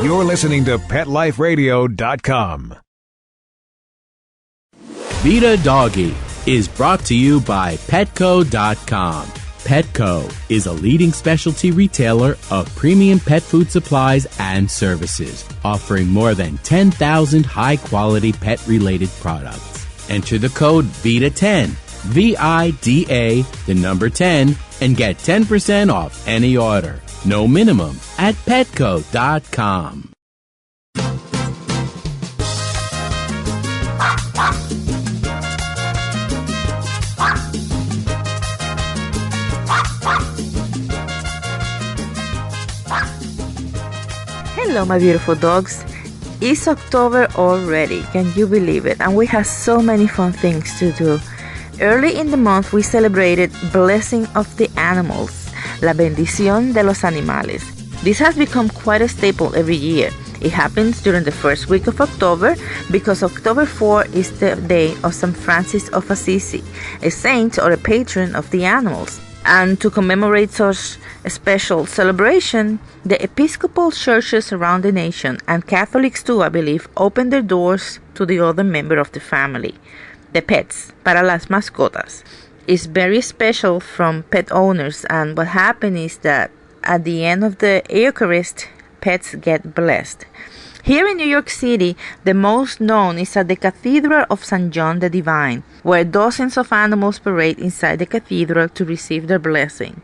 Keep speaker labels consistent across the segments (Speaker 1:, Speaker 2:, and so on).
Speaker 1: You're listening to PetLifeRadio.com.
Speaker 2: Vida Doggie is brought to you by Petco.com. Petco is a leading specialty retailer of premium pet food supplies and services, offering more than 10,000 high-quality pet-related products. Enter the code VIDA10, VIDA, the number 10, and get 10% off any order. No minimum at Petco.com.
Speaker 3: Hello, my beautiful dogs. It's October already, can you believe it? And we have so many fun things to do. Early in the month, we celebrated Blessing of the Animals, La Bendición de los Animales. This has become quite a staple every year. It happens during the first week of October because October 4 is the day of St. Francis of Assisi, a saint or a patron of the animals. And to commemorate such a special celebration, the Episcopal churches around the nation, and Catholics too, I believe, open their doors to the other member of the family, the pets, para las mascotas. It's very special from pet owners, and what happens is that at the end of the Eucharist, pets get blessed. Here in New York City, the most known is at the Cathedral of St. John the Divine, where dozens of animals parade inside the cathedral to receive their blessing.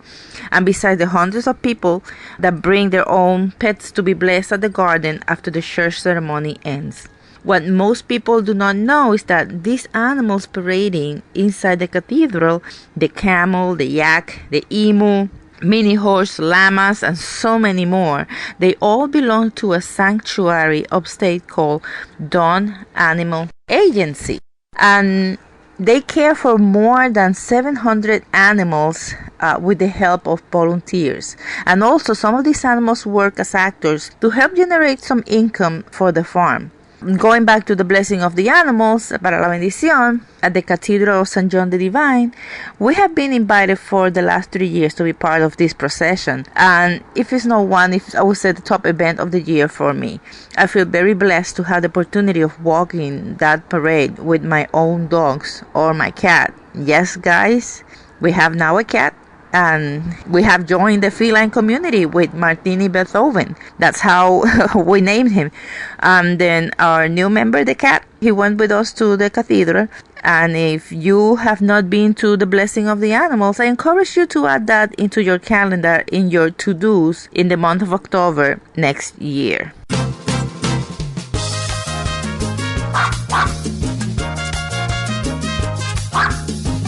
Speaker 3: And besides the hundreds of people that bring their own pets to be blessed at the garden after the church ceremony ends. What most people do not know is that these animals parading inside the cathedral, the camel, the yak, the emu, mini horse, llamas, and so many more, they all belong to a sanctuary upstate called Dawn Animal Agency. And they care for more than 700 animals with the help of volunteers. And also some of these animals work as actors to help generate some income for the farm. Going back to the blessing of the animals, para la bendición, at the Cathedral of St. John the Divine, we have been invited for the last 3 years to be part of this procession. And if it's not one, if I would say the top event of the year for me. I feel very blessed to have the opportunity of walking that parade with my own dogs or my cat. Yes, guys, we have now a cat. And we have joined the feline community with Martini Beethoven. That's how we named him. And then our new member, the cat, he went with us to the cathedral. And if you have not been to the blessing of the animals, I encourage you to add that into your calendar, in your to-dos in the month of October next year.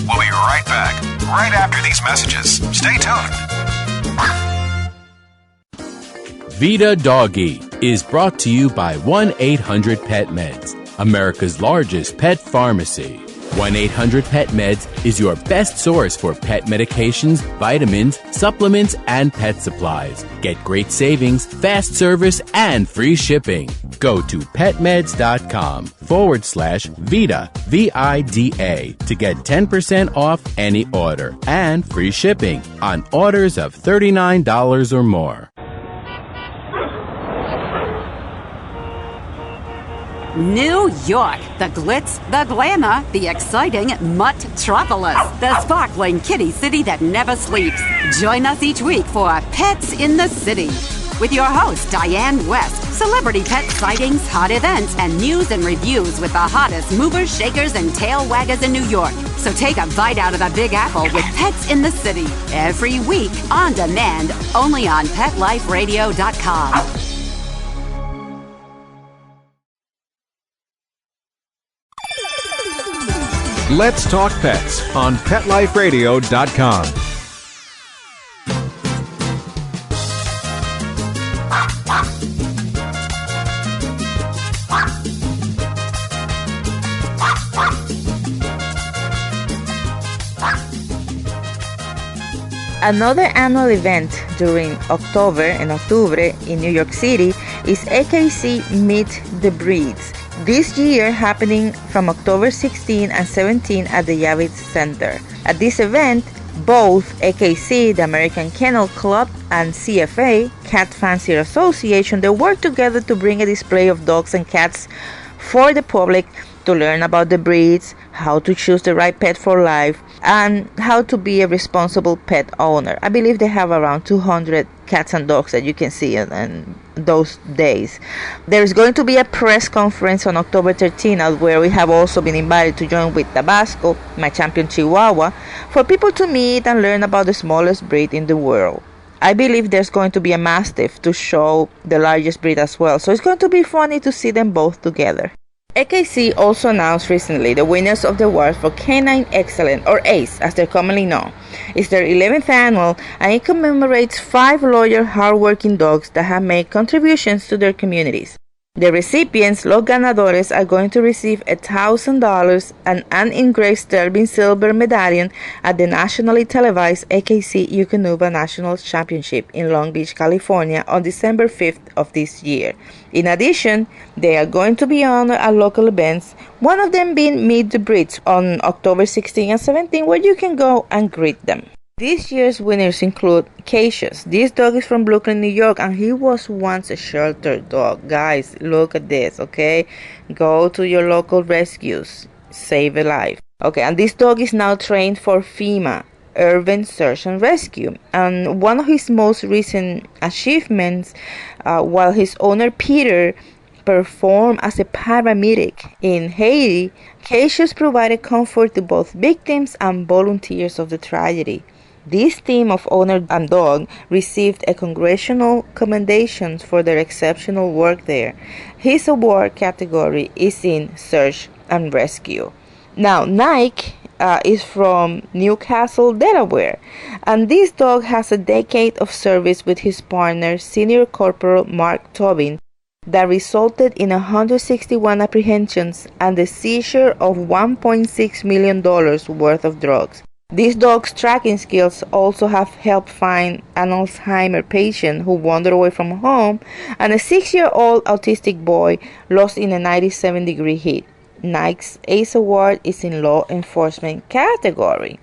Speaker 1: We'll be right back, right after these messages. Stay tuned.
Speaker 2: Vida Doggie is brought to you by 1-800-PET-MEDS, America's largest pet pharmacy. 1-800-PET-MEDS is your best source for pet medications, vitamins, supplements, and pet supplies. Get great savings, fast service, and free shipping. Go to petmeds.com/Vida, VIDA, to get 10% off any order and free shipping on orders of $39 or more.
Speaker 4: New York, the glitz, the glamour, the exciting Mutt-tropolis, the sparkling kitty city that never sleeps. Join us each week for Pets in the City with your host, Diane West. Celebrity pet sightings, hot events, and news and reviews with the hottest movers, shakers, and tail waggers in New York. So take a bite out of the Big Apple with Pets in the City. Every week, on demand, only on PetLifeRadio.com.
Speaker 1: Let's Talk Pets on PetLifeRadio.com.
Speaker 3: Another annual event during October in New York City is AKC Meet the Breeds. This year happening from October 16 and 17 at the Javits Center. At this event, Both AKC, the American Kennel Club, and CFA, Cat Fancier Association, they work together to bring a display of dogs and cats for the public to learn about the breeds, how to choose the right pet for life, and how to be a responsible pet owner. I believe they have around 200 cats and dogs that you can see in those days. There is going to be a press conference on October 13th where we have also been invited to join with Tabasco, my champion Chihuahua, for people to meet and learn about the smallest breed in the world. I believe there's going to be a Mastiff to show the largest breed as well, so it's going to be funny to see them both together. AKC also announced recently the winners of the award for Canine Excellence, or ACE as they're commonly known. It's their 11th annual, and it commemorates 5 loyal, hardworking dogs that have made contributions to their communities. The recipients, los ganadores, are going to receive $1,000 and an engraved sterling silver medallion at the nationally televised AKC Eukanuba National Championship in Long Beach, California on December 5th of this year. In addition, they are going to be honored at local events, one of them being Meet the Breeds on October 16 and 17, where you can go and greet them. This year's winners include Cassius. This dog is from Brooklyn, New York, and he was once a sheltered dog. Guys, look at this, okay? Go to your local rescues. Save a life. Okay, and this dog is now trained for FEMA, Urban Search and Rescue. And one of his most recent achievements, while his owner Peter performed as a paramedic in Haiti, Cassius provided comfort to both victims and volunteers of the tragedy. This team of owner and dog received a congressional commendation for their exceptional work there. His award category is in Search and Rescue. Now, Nike is from Newcastle, Delaware, and this dog has a decade of service with his partner, Senior Corporal Mark Tobin, that resulted in 161 apprehensions and the seizure of $1.6 million worth of drugs. These dogs' tracking skills also have helped find an Alzheimer's patient who wandered away from home and a 6-year-old autistic boy lost in a 97-degree heat. Nike's ACE Award is in law enforcement category.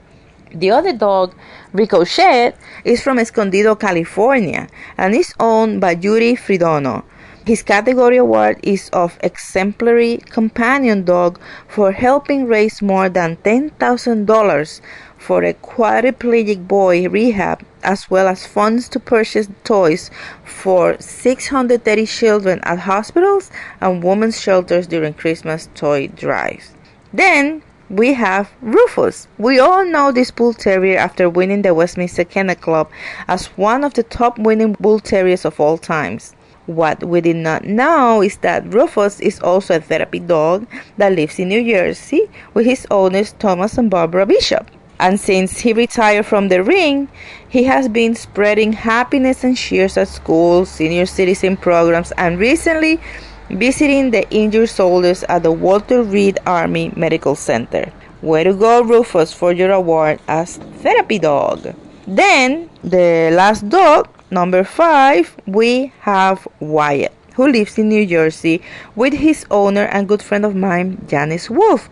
Speaker 3: The other dog, Ricochet, is from Escondido, California, and is owned by Yuri Fridono. His category award is of exemplary companion dog for helping raise more than $10,000 for a quadriplegic boy rehab, as well as funds to purchase toys for 630 children at hospitals and women's shelters during Christmas toy drives. Then we have Rufus. We all know this bull terrier after winning the Westminster Kennel Club as one of the top winning bull terriers of all times. What we did not know is that Rufus is also a therapy dog that lives in New Jersey with his owners Thomas and Barbara Bishop. And since he retired from the ring, he has been spreading happiness and cheers at schools, senior citizen programs, and recently visiting the injured soldiers at the Walter Reed Army Medical Center. Way to go, Rufus, for your award as therapy dog. Then, the last dog, number 5, we have Wyatt, who lives in New Jersey with his owner and good friend of mine, Janice Wolf.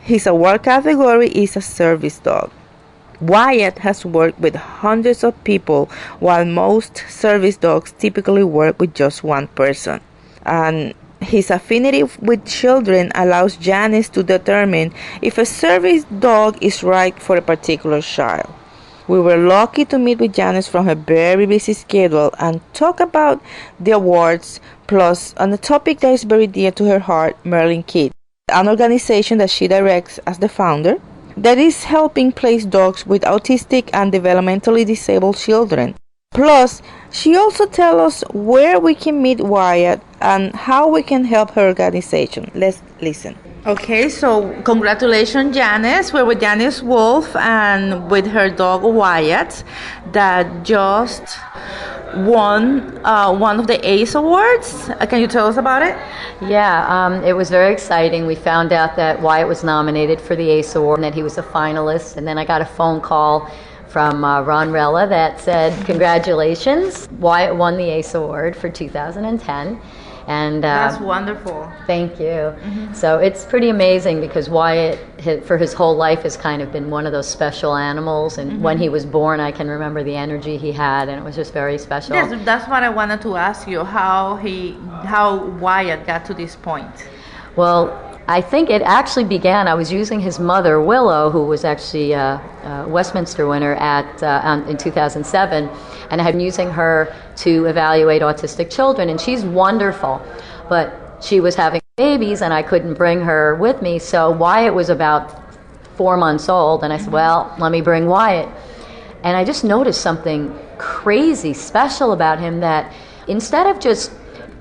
Speaker 3: His award category is a service dog. Wyatt has worked with hundreds of people, while most service dogs typically work with just one person. And his affinity with children allows Janice to determine if a service dog is right for a particular child. We were lucky to meet with Janice from her very busy schedule and talk about the awards, plus on a topic that is very dear to her heart, Merlin Kids, an organization that she directs as the founder, that is helping place dogs with autistic and developmentally disabled children. Plus, she also tells us where we can meet Wyatt and how we can help her organization. Let's listen. Okay, so congratulations, Janice. We're with Janice Wolf and with her dog Wyatt that just won one of the ACE Awards. Can you tell us about it?
Speaker 5: Yeah, it was very exciting. We found out that Wyatt was nominated for the ACE Award and that he was a finalist. And then I got a phone call from Ron Rella that said, congratulations, Wyatt won the ACE Award for 2010. And
Speaker 3: that's wonderful.
Speaker 5: Thank you. So it's pretty amazing because Wyatt, for his whole life, has kind of been one of those special animals. And when he was born, I can remember the energy he had, and it was just very special.
Speaker 3: Yes, that's what I wanted to ask you, how Wyatt got to this point.
Speaker 5: Well, I think it actually began, I was using his mother, Willow, who was actually a Westminster winner in 2007, and I had been using her to evaluate autistic children, and she's wonderful, but she was having babies and I couldn't bring her with me, so Wyatt was about 4 months old, and I said, well, let me bring Wyatt. And I just noticed something crazy special about him, that instead of just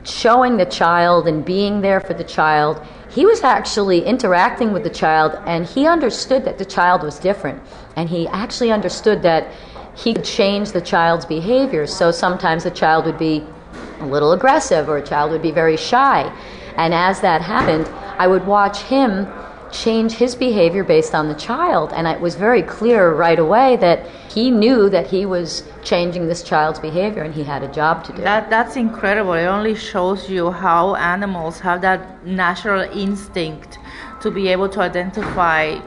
Speaker 5: showing the child and being there for the child, he was actually interacting with the child, and he understood that the child was different, and he actually understood that he could change the child's behavior. So sometimes the child would be a little aggressive, or a child would be very shy, and as that happened, I would watch him change his behavior based on the child, and it was very clear right away that he knew that he was changing this child's behavior, and he had a job to do.
Speaker 3: That's incredible. It only shows you how animals have that natural instinct to be able to identify,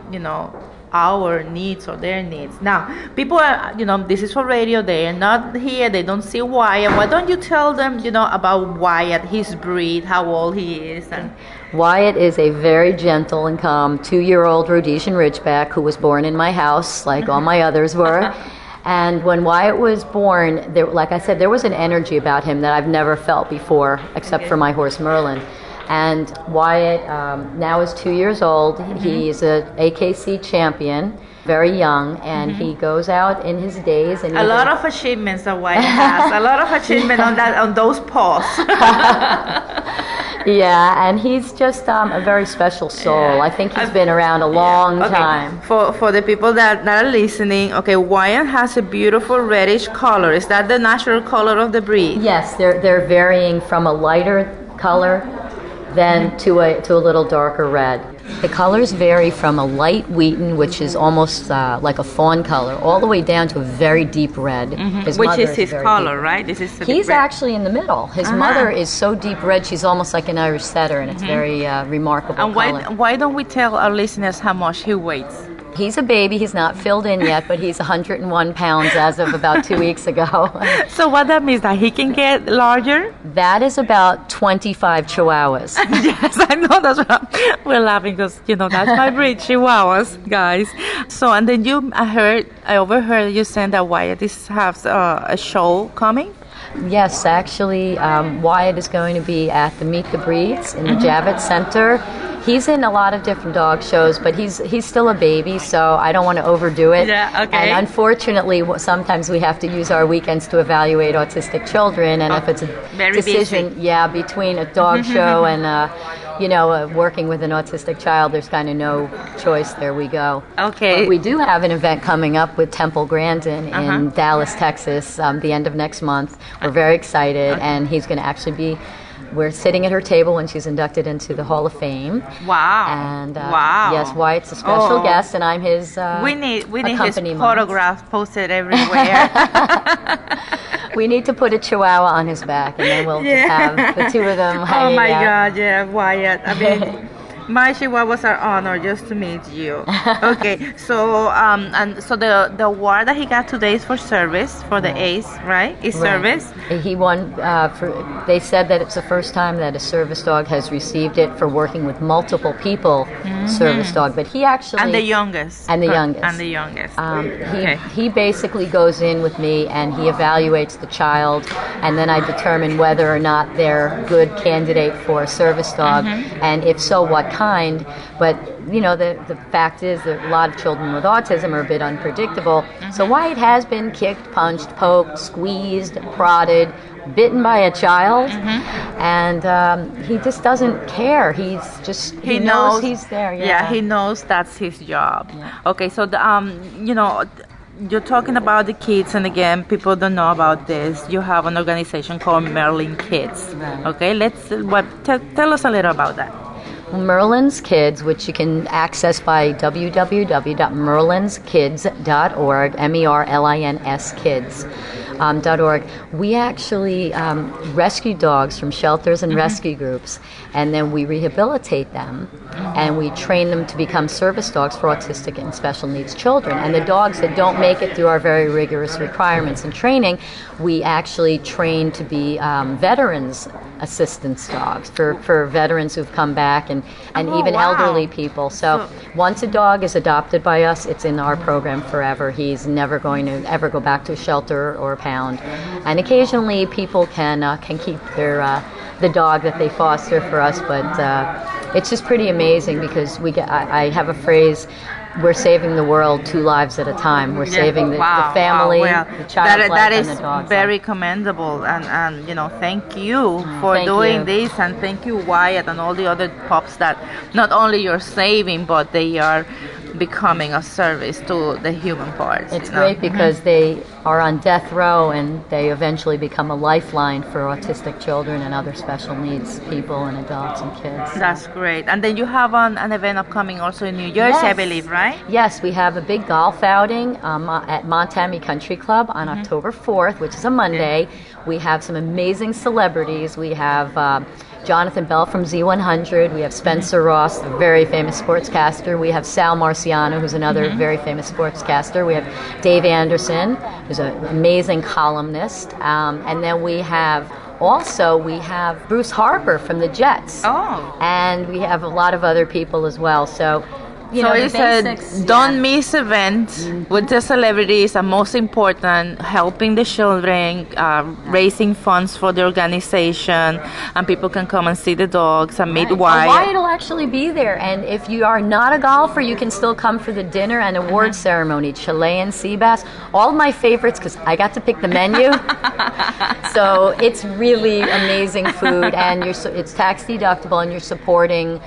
Speaker 3: our needs or their needs. Now, people are, this is for radio, they are not here, they don't see Wyatt. Why don't you tell them, about Wyatt, his breed, how old he is? And
Speaker 5: Wyatt is a very gentle and calm 2-year-old Rhodesian Ridgeback who was born in my house, like all my others were. And when Wyatt was born, like I said, there was an energy about him that I've never felt before, except for my horse Merlin. And Wyatt now is 2 years old. He is an AKC champion, very young, and he goes out in his days. And
Speaker 3: a lot of achievements that Wyatt has. A lot of achievement on those paws.
Speaker 5: Yeah, and he's just a very special soul. I think he's been around a long time.
Speaker 3: For the people that are listening, Wyatt has a beautiful reddish color. Is that the natural color of the breed?
Speaker 5: Yes, they're varying from a lighter color then to a little darker red. The colors vary from a light wheaten, which is almost like a fawn color, all the way down to a very deep red.
Speaker 3: Which is his color, right?
Speaker 5: He's actually in the middle. His mother is so deep red, she's almost like an Irish setter, and it's very remarkable
Speaker 3: and
Speaker 5: color.
Speaker 3: Why don't we tell our listeners how much he weighs?
Speaker 5: He's a baby. He's not filled in yet, but he's 101 pounds as of about 2 weeks ago.
Speaker 3: So what that means, that he can get larger?
Speaker 5: That is about 25 chihuahuas.
Speaker 3: Yes, I know. That's what we're laughing because, that's my breed, chihuahuas, guys. So, and then I overheard you saying that Wyatt has a show coming?
Speaker 5: Yes, actually, Wyatt is going to be at the Meet the Breeds in the Javits Center. He's in a lot of different dog shows, but he's still a baby, so I don't want to overdo it.
Speaker 3: Yeah, okay.
Speaker 5: And unfortunately, sometimes we have to use our weekends to evaluate autistic children, and if it's a decision, between a dog show and working with an autistic child, there's kind of no choice. There we go.
Speaker 3: Okay.
Speaker 5: But we do have an event coming up with Temple Grandin in Dallas, Texas, the end of next month. We're very excited, and he's going to actually be. We're sitting at her table when she's inducted into the Hall of Fame.
Speaker 3: Wow!
Speaker 5: And
Speaker 3: wow!
Speaker 5: Yes, Wyatt's a special guest, and I'm his.
Speaker 3: We need his photograph posted everywhere.
Speaker 5: We need to put a Chihuahua on his back, and then we'll just have the two of them hanging out.
Speaker 3: Oh my God! Yeah, Wyatt. I mean. My chihuahuas are honored just to meet you. Okay, so so the award that he got today is for service for the ACE, right? Service.
Speaker 5: He won. They said that it's the first time that a service dog has received it for working with multiple people. Service dog, but he actually
Speaker 3: and the youngest.
Speaker 5: He basically goes in with me and he evaluates the child, and then I determine whether or not they're a good candidate for a service dog, and if so, what kind. But the fact is that a lot of children with autism are a bit unpredictable. So Wyatt has been kicked, punched, poked, squeezed, prodded, bitten by a child, and he just doesn't care. He knows he's there.
Speaker 3: Yeah, he knows that's his job. Yeah. Okay, so you're talking about the kids, and again, people don't know about this. You have an organization called Merlin Kids.
Speaker 5: Right.
Speaker 3: Okay, tell us a little about that.
Speaker 5: Merlin's Kids, which you can access by www.merlinskids.org, MERLINS Kids. .org. We actually rescue dogs from shelters and rescue groups, and then we rehabilitate them, and we train them to become service dogs for autistic and special needs children. And the dogs that don't make it through our very rigorous requirements and training, we actually train to be veterans assistance dogs for veterans who've come back and even elderly people. So once a dog is adopted by us, it's in our program forever. He's never going to ever go back to a shelter or a pound. And occasionally people can keep the dog that they foster for us, but it's just pretty amazing because I have a phrase, we're saving the world 2 lives at a time. We're saving the family, the child's life, and the dog's life.
Speaker 3: That is very commendable, and thank you for doing this, and thank you, Wyatt, and all the other pups that not only you're saving, but they are becoming a service to the human parts.
Speaker 5: It's great because they are on death row and they eventually become a lifeline for autistic children and other special needs people and adults and kids.
Speaker 3: That's great. And then you have an event upcoming also in New Jersey, I believe, right?
Speaker 5: Yes, we have a big golf outing at Montami Country Club on October 4th, which is a Monday. We have some amazing celebrities. We have Jonathan Bell from Z100. We have Spencer Ross, a very famous sportscaster. We have Sal Marciano, who's another very famous sportscaster. We have Dave Anderson, who's an amazing columnist. And then we have Bruce Harper from the Jets. Oh. And we have a lot of other people as well. So
Speaker 3: it's a don't miss event with the celebrities, and most important, helping the children, raising funds for the organization, and people can come and see the dogs and meet Wyatt.
Speaker 5: Wyatt will actually be there, and if you are not a golfer, you can still come for the dinner and award ceremony, Chilean sea bass. All of my favorites, because I got to pick the menu. So it's really amazing food, and it's tax deductible, and you're supporting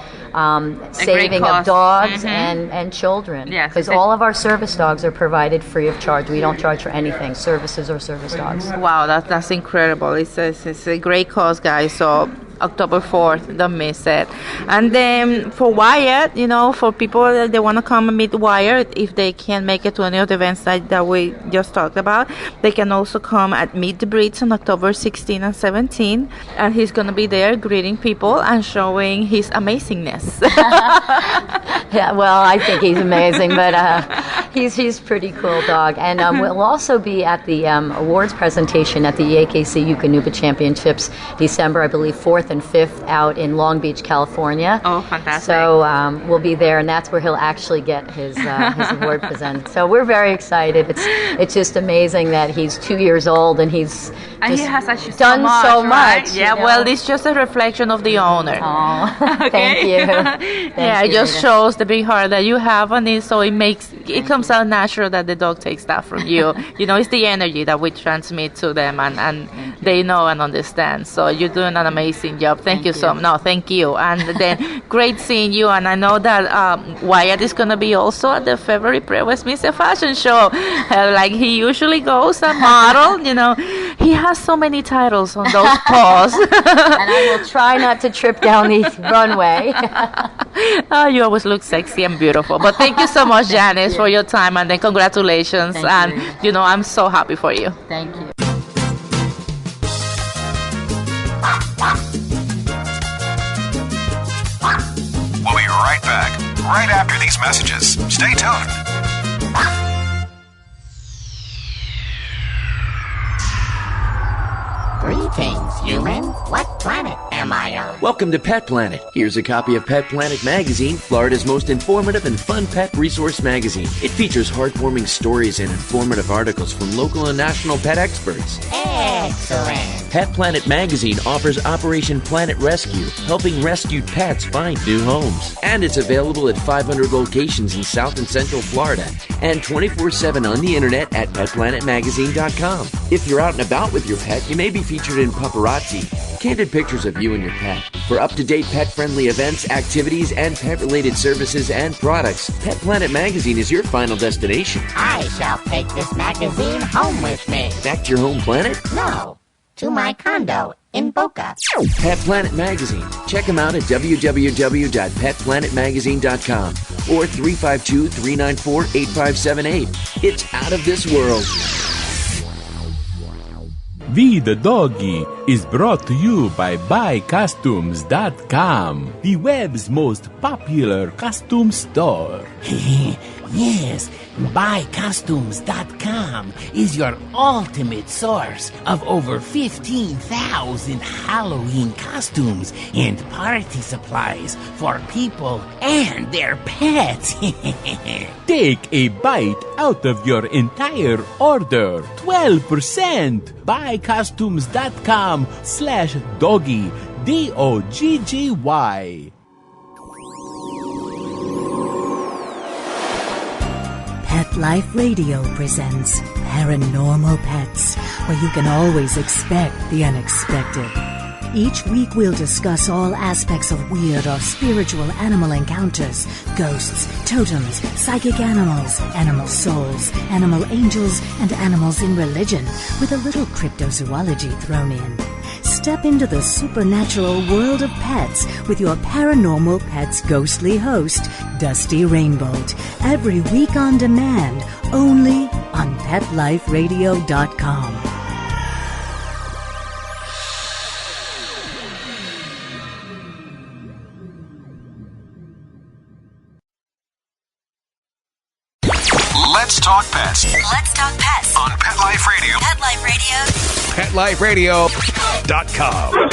Speaker 5: saving of dogs and children. Yes, because all of our service dogs are provided free of charge. We don't charge for anything, services or service dogs.
Speaker 3: Wow, that's incredible. It's a great cause, guys. So October 4th, don't miss it. And then for Wyatt, for people that they want to come and meet Wyatt, if they can't make it to any of the events that we just talked about, they can also come at Meet the Breeds on October 16 and 17, and he's going to be there greeting people and showing his amazingness.
Speaker 5: Yeah, well, I think he's amazing, but he's pretty cool dog. And we'll also be at the awards presentation at the AKC Eukanuba Championships, December, I believe, 4th and 5th out in Long Beach, California.
Speaker 3: Oh, fantastic.
Speaker 5: So we'll be there, and that's where he'll actually get his award presented. So we're very excited. It's just amazing that he's 2 years old and he has actually done so much.
Speaker 3: Yeah, well, it's just a reflection of the owner.
Speaker 5: Oh, thank you.
Speaker 3: It just shows the big heart that you have on it, so it comes out natural that the dog takes that from you. It's the energy that we transmit to them, and they know and understand. So you're doing an amazing job. Thank you so much. No, thank you. And then great seeing you. And I know that Wyatt is going to be also at the February Westminster Fashion Show, like he usually goes and model. He has so many titles on those paws.
Speaker 5: And I will try not to trip down the runway.
Speaker 3: You always look sexy and beautiful. But thank you so much, Janice, for your time, and then congratulations. Thank you. I'm so happy for you.
Speaker 5: Thank you.
Speaker 1: We'll be right back, right after these messages. Stay tuned.
Speaker 6: Greetings, human. What planet am I on?
Speaker 7: Welcome to Pet Planet. Here's a copy of Pet Planet Magazine, Florida's most informative and fun pet resource magazine. It features heartwarming stories and informative articles from local and national pet experts.
Speaker 6: Excellent.
Speaker 7: Pet Planet Magazine offers Operation Planet Rescue, helping rescued pets find new homes. And it's available at 500 locations in South and Central Florida and 24/7 on the internet at petplanetmagazine.com. If you're out and about with your pet, you may be featured in Paparazzi, candid pictures of you and your pet. For up-to-date pet-friendly events, activities, and pet-related services and products, Pet Planet Magazine is your final destination.
Speaker 6: I shall take this magazine home with me.
Speaker 7: Back to your home planet?
Speaker 6: No, to my condo in Boca.
Speaker 7: Pet Planet Magazine. Check them out at www.petplanetmagazine.com or 352-394-8578. It's out of this world.
Speaker 2: Vida Doggie is brought to you by BuyCostumes.com, the web's most popular costume store.
Speaker 6: Yes, BuyCostumes.com is your ultimate source of over 15,000 Halloween costumes and party supplies for people and their pets.
Speaker 2: Take a bite out of your entire order. 12%. BuyCostumes.com/doggy. DOGGY.
Speaker 8: Pet Life Radio presents Paranormal Pets, where you can always expect the unexpected. Each week we'll discuss all aspects of weird or spiritual animal encounters, ghosts, totems, psychic animals, animal souls, animal angels, and animals in religion, with a little cryptozoology thrown in. Step into the supernatural world of pets with your Paranormal Pets ghostly host, Dusty Rainbolt, every week on demand, only on PetLifeRadio.com.
Speaker 1: Let's talk pets
Speaker 9: Let's talk pets
Speaker 1: on Pet Life Radio.
Speaker 9: Pet Life Radio.
Speaker 1: PetLifeRadio.com.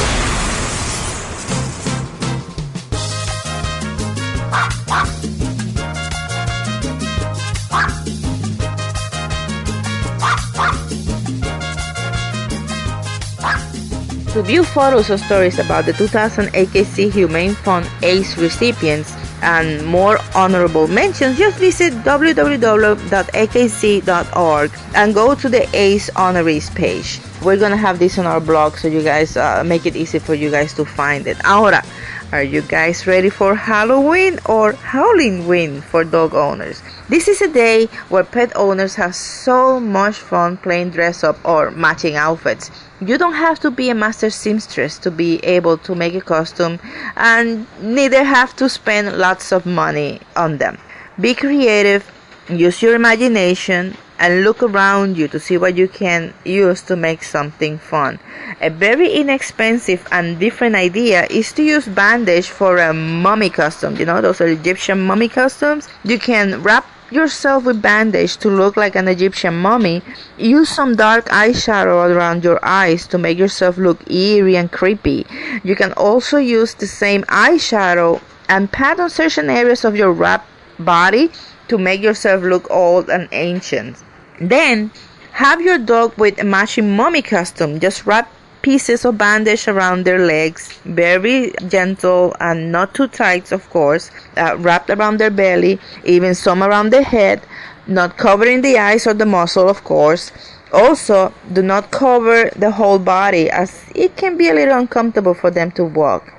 Speaker 3: To view photos or stories about the 2000 AKC Humane Fund ACE recipients and more honorable mentions, just visit www.akc.org and go to the ACE honorees page. We're going to have this on our blog, so you guys make it easy for you guys to find it. Ahora, are you guys ready for Halloween or Howlin for dog owners? This is a day where pet owners have so much fun playing dress up or matching outfits. You don't have to be a master seamstress to be able to make a costume, and neither have to spend lots of money on them. Be creative, use your imagination, and look around you to see what you can use to make something fun. A very inexpensive and different idea is to use bandage for a mummy costume. You know, those are Egyptian mummy costumes. You can wrap yourself with bandage to look like an Egyptian mummy. Use some dark eyeshadow around your eyes to make yourself look eerie and creepy. You can also use the same eyeshadow and pat on certain areas of your wrapped body to make yourself look old and ancient. Then have your dog with a matching mummy costume. Just wrap pieces of bandage around their legs, very gentle and not too tight, of course, wrapped around their belly, even some around their head, not covering the eyes or the muzzle, of course. Also, do not cover the whole body, as it can be a little uncomfortable for them to walk.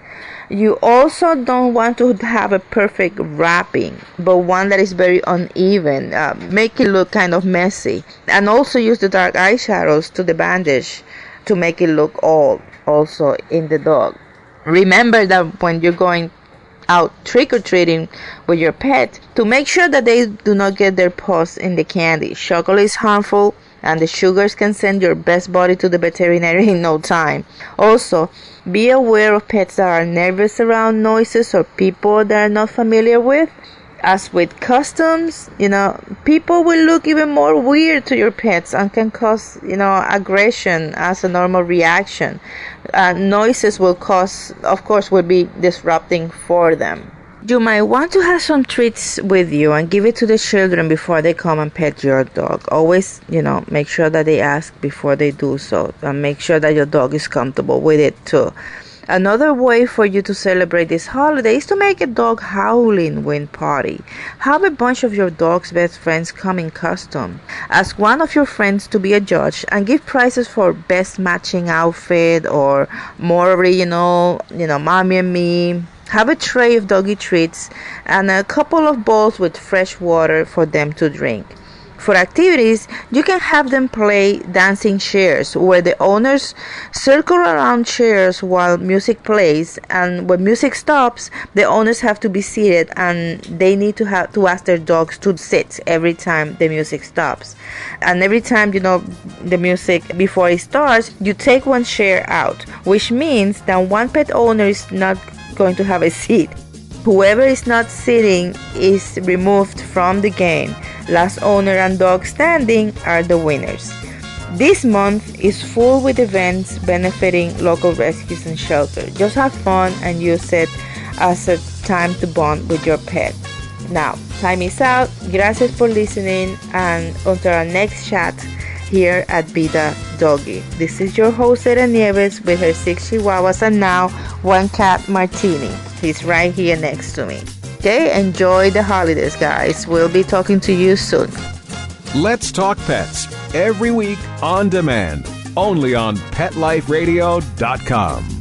Speaker 3: You also don't want to have a perfect wrapping, but one that is very uneven. Make it look kind of messy. And also use the dark eyeshadows to the bandage to make it look old also in the dog. Remember that when you're going out trick-or-treating with your pet, to make sure that they do not get their paws in the candy. Chocolate is harmful, and the sugars can send your best buddy to the veterinary in no time. Also, be aware of pets that are nervous around noises or people they are not familiar with. As with customs, people will look even more weird to your pets and can cause, aggression as a normal reaction. Noises will be disrupting for them. You might want to have some treats with you and give it to the children before they come and pet your dog. Always, make sure that they ask before they do so, and make sure that your dog is comfortable with it too. Another way for you to celebrate this holiday is to make a dog Howlin party. Have a bunch of your dog's best friends come in costume. Ask one of your friends to be a judge and give prizes for best matching outfit or more, mommy and me. Have a tray of doggy treats and a couple of bowls with fresh water for them to drink. For activities, you can have them play dancing chairs, where the owners circle around chairs while music plays, and when music stops, the owners have to be seated and they need to ask their dogs to sit every time the music stops. And every time, the music before it starts, you take one chair out, which means that one pet owner is not going to have a seat. Whoever is not sitting is removed from the game. Last owner and dog standing are the winners. This month is full with events benefiting local rescues and shelters. Just have fun and use it as a time to bond with your pet. Now, time is out. Gracias por listening, and until our next chat here at Vida, Doggie. This is your host, Era Nieves, with her 6 chihuahuas and now 1 cat, Martini. He's right here next to me. Okay, enjoy the holidays, guys. We'll be talking to you soon.
Speaker 9: Let's Talk Pets, every week on demand, only on PetLifeRadio.com.